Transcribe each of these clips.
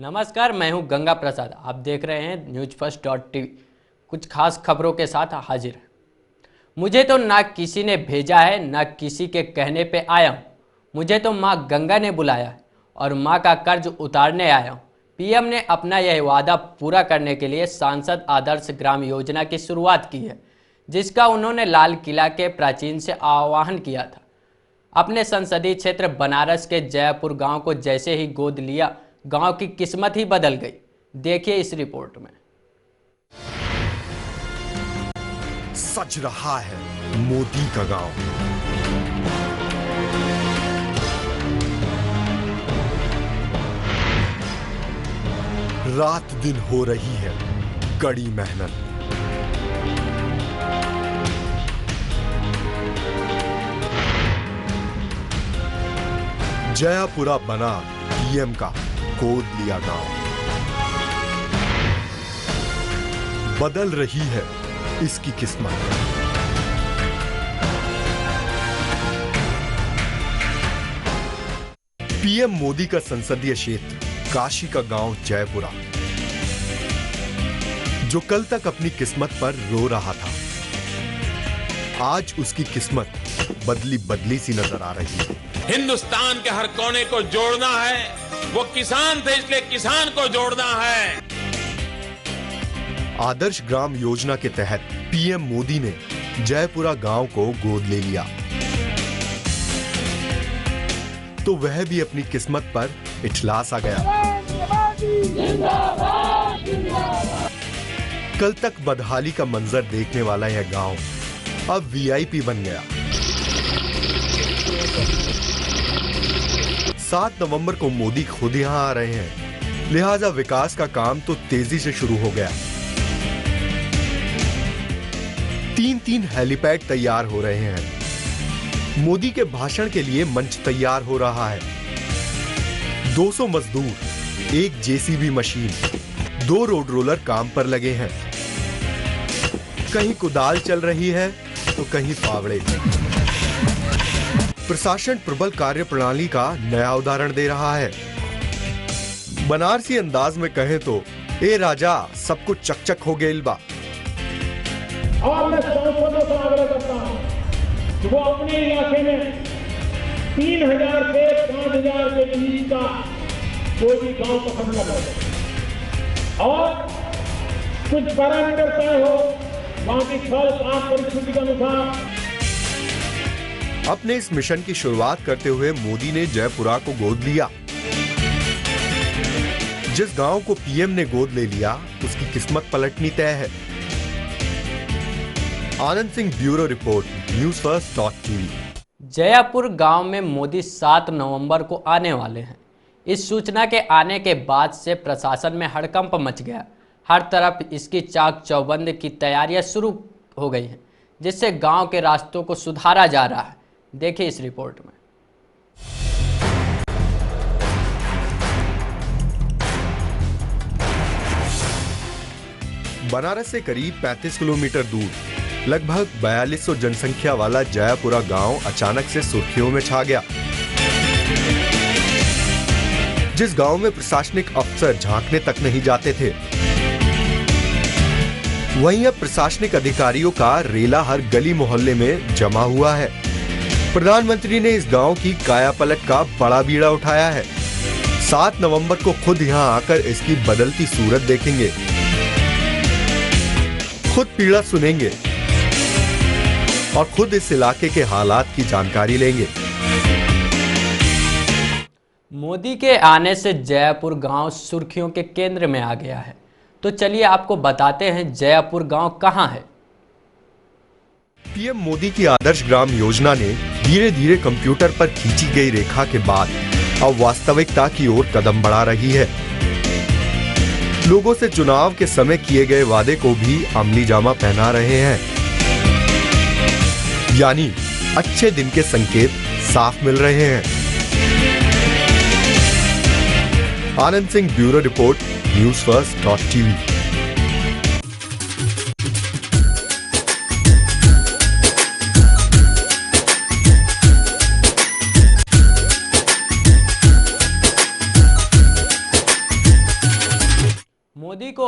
नमस्कार, मैं हूं गंगा प्रसाद। आप देख रहे हैं न्यूज़फर्स्ट.tv। कुछ खास खबरों के साथ हाजिर है। मुझे तो ना किसी ने भेजा है, ना किसी के कहने पे आया हूं। मुझे तो मां गंगा ने बुलाया है और मां का कर्ज उतारने आया हूं। पीएम ने अपना यह वादा पूरा करने के लिए सांसद आदर्श ग्राम योजना की शुरुआत की है, जिसका उन्होंने लाल किला के प्राचीन से आह्वान किया था। अपने संसदीय क्षेत्र बनारस के जयपुर गांव को जैसे ही गोद लिया, गांव की किस्मत ही बदल गई। देखिए इस रिपोर्ट में। सज रहा है मोदी का गांव। रात दिन हो रही है कड़ी मेहनत। जयापुरा बना पीएम का गोद लिया गांव। बदल रही है इसकी किस्मत। पीएम मोदी का संसदीय क्षेत्र काशी का गांव जयपुरा, जो कल तक अपनी किस्मत पर रो रहा था, आज उसकी किस्मत बदली बदली सी नजर आ रही है। हिंदुस्तान के हर कोने को जोड़ना है, वो किसान थे इसलिए किसान को जोड़ना है। आदर्श ग्राम योजना के तहत पीएम मोदी ने जयपुरा गांव को गोद ले लिया, तो वह भी अपनी किस्मत पर इठलास आ गया। कल तक बदहाली का मंजर देखने वाला यह गांव अब वीआईपी बन गया। 7 नवंबर को मोदी खुद यहां आ रहे हैं, लिहाजा विकास का काम तो तेजी से शुरू हो गया। 3 हेलीपैड तैयार हो रहे हैं। मोदी के भाषण के लिए मंच तैयार हो रहा है। 200 मजदूर, 1 जेसीबी मशीन, 2 रोड रोलर काम पर लगे हैं। कहीं कुदाल चल रही है तो कहीं फावड़े। प्रशासन प्रबल कार्य प्रणाली का नया उदाहरण दे रहा है। बनारसी अंदाज में कहें तो ए राजा सब कुछ चकचक हो गया इल्बा। और मैं सांसदों से आग्रह करता हूं कि वो अपने इलाके में 3000 से 5000 के बीच का कोई भी गांव पसंद न करे और कुछ पैरामीटर तय हो, वहां की फल साफ परिस्थिति के अनुसार। अपने इस मिशन की शुरुआत करते हुए मोदी ने जयपुरा को गोद लिया। जिस गांव को पीएम ने गोद ले लिया, उसकी किस्मत पलटनी तय है। Anand Singh, bureau report, न्यूज़फर्स्ट.tv। जयपुर गांव में मोदी 7 नवंबर को आने वाले हैं। इस सूचना के आने के बाद से प्रशासन में हड़कंप मच गया। हर तरफ इसकी चाक चौबंद की तैयारियां शुरू हो गई हैं, जिससे गांव के रास्तों को सुधारा जा रहा है। देखिए इस रिपोर्ट में। बनारस से करीब 35 किलोमीटर दूर लगभग 4200 जनसंख्या वाला जयपुरा गांव अचानक से सुर्खियों में छा गया। जिस गांव में प्रशासनिक अफसर झांकने तक नहीं जाते थे, वहीं अब प्रशासनिक अधिकारियों का रेला हर गली मोहल्ले में जमा हुआ है। प्रधानमंत्री ने इस गांव की कायापलट का बड़ा बीड़ा उठाया है। 7 नवंबर को खुद यहां आकर इसकी बदलती सूरत देखेंगे, खुद पीड़ा सुनेंगे और खुद इस इलाके के हालात की जानकारी लेंगे। मोदी के आने से जयपुर गांव सुर्खियों के केंद्र में आ गया है। तो चलिए आपको बताते हैं जयपुर गांव कहां है। पीएम मोदी की आदर्श ग्राम योजना ने धीरे धीरे कंप्यूटर पर खींची गई रेखा के बाद अब वास्तविकता की ओर कदम बढ़ा रही है। लोगों से चुनाव के समय किए गए वादे को भी अमली जामा पहना रहे हैं, यानी अच्छे दिन के संकेत साफ मिल रहे हैं। Anand Singh, bureau report, न्यूज़फर्स्ट.tv।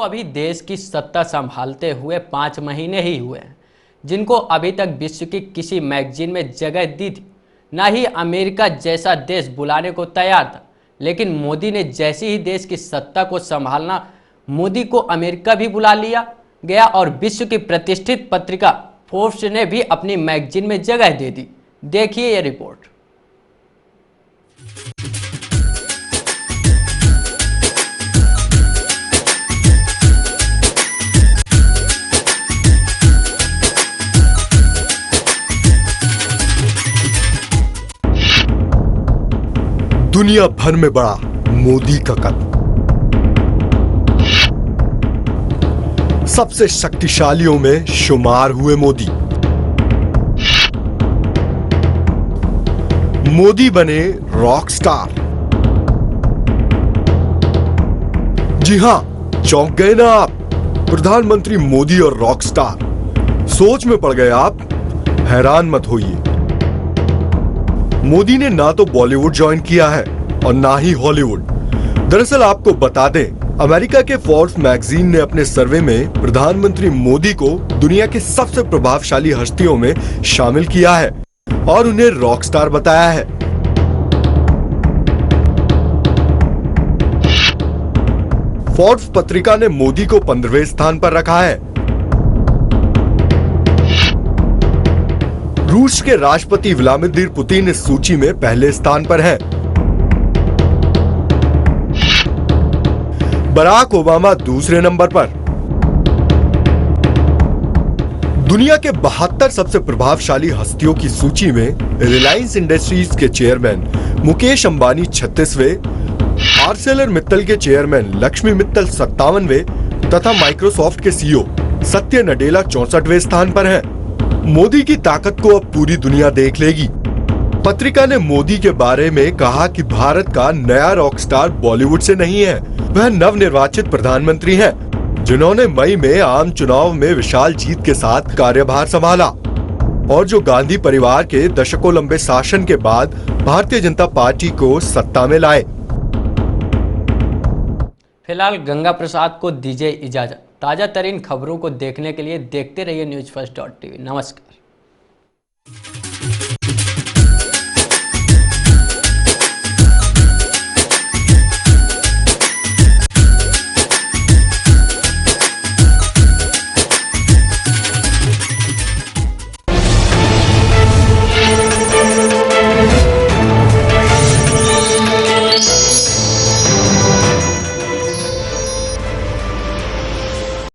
अभी देश की सत्ता संभालते हुए 5 महीने ही हुए हैं, जिनको अभी तक विश्व की किसी मैगजीन में जगह दी थी। ना ही अमेरिका जैसा देश बुलाने को तैयार था, लेकिन मोदी ने जैसे ही देश की सत्ता को संभालना, मोदी को अमेरिका भी बुला लिया गया और विश्व की प्रतिष्ठित पत्रिका फोर्ब्स ने भी अपनी मैगजीन में जगह दे दी। देखिए यह रिपोर्ट। दुनिया भर में बड़ा मोदी का कद। सबसे शक्तिशालियों में शुमार हुए मोदी। मोदी बने रॉक स्टार। जी हां, चौंक गए ना आप? प्रधानमंत्री मोदी और रॉक स्टार, सोच में पड़ गए आप? हैरान मत होइए। मोदी ने ना तो बॉलीवुड ज्वाइन किया है और ना ही हॉलीवुड। दरअसल आपको बता दें, अमेरिका के फोर्ब्स मैगजीन ने अपने सर्वे में प्रधानमंत्री मोदी को दुनिया के सबसे प्रभावशाली हस्तियों में शामिल किया है और उन्हें रॉक स्टार बताया है। फोर्ब्स पत्रिका ने मोदी को 15वें स्थान पर रखा है। रूस के राष्ट्रपति व्लादिमीर पुतिन इस सूची में पहले स्थान पर हैं। बराक ओबामा दूसरे नंबर पर। दुनिया के 72 सबसे प्रभावशाली हस्तियों की सूची में रिलायंस इंडस्ट्रीज के चेयरमैन मुकेश अंबानी 36वें, आर्सेलर मित्तल के चेयरमैन लक्ष्मी मित्तल 57वें तथा माइक्रोसॉफ्ट के सीईओ सत्य नडेला 64वें स्थान पर हैं। मोदी की ताकत को अब पूरी दुनिया देख लेगी। पत्रिका ने मोदी के बारे में कहा कि भारत का नया रॉक स्टार बॉलीवुड से नहीं है, वह नवनिर्वाचित प्रधानमंत्री हैं, जिन्होंने मई में आम चुनाव में विशाल जीत के साथ कार्यभार संभाला और जो गांधी परिवार के दशकों लंबे शासन के बाद भारतीय जनता पार्टी को सत्ता में लाए। फिलहाल गंगा प्रसाद को दीजिए इजाजत। ताजा तरीन खबरों को देखने के लिए देखते रहिए NewsFirst.tv। नमस्कार।